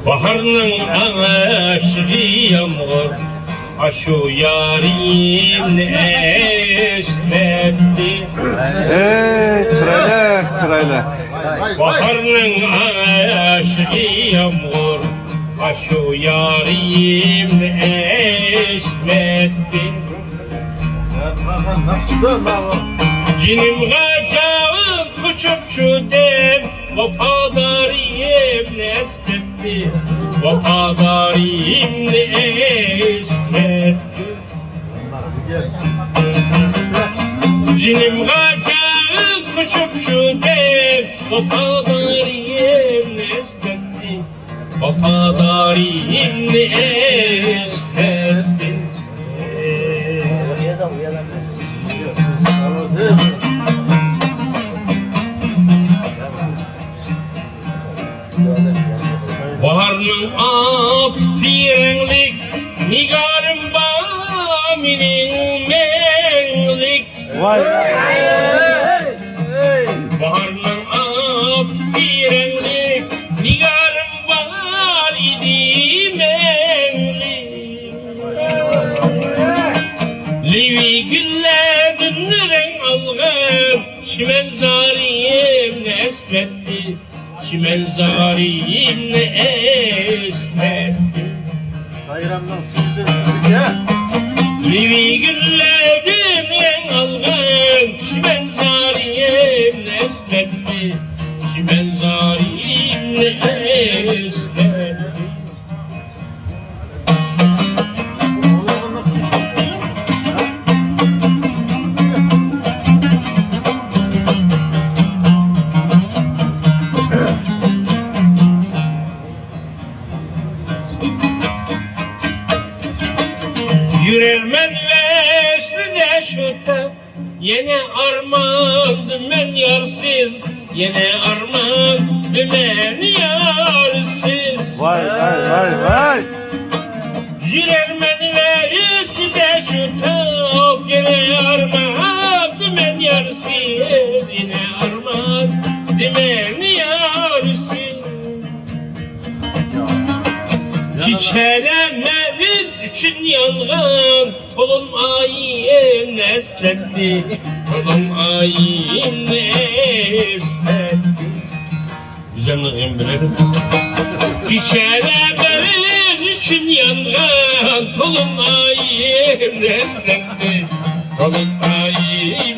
Baharının aşırı yağmur aşu yarim esnetti. Çıraylık. Baharının aşırı yağmur aşu yarim esnetti. Cinim kaçağım kuşup şu dem vafadarım nesnetti. Vafadarım nesnetti. Cinim kaçağım kuşup şu dem vafadarım nesnetti. Vafadarım nesnetti. Baharının apirenlik nigarım baminin menlik. Baharının apirenlik nigarım var idi menlik. Livi güllerden renk algım çimen zariyem nesletti. Çimen zarim ne esnetti. Hayrandan sizlik ya. Livi güllerden renk algım çimen zarim ne esnetti. Çimen zarim ne esnetti. Yürermen vesline şuta yine armağan dümen yarsız. Yine armağan dümen yarsız. Vay. Yürermen vesline şuta yine armağan dümen yarsız. Yine armağan dümen yarsız. Çiçeğlemevin için yalgan tolunmayım nesletti. Tolunmayım nesletti. Güzel mi bilelim? Çiçeğlemevin için yalgan tolunmayım nesletti. Tolunmayım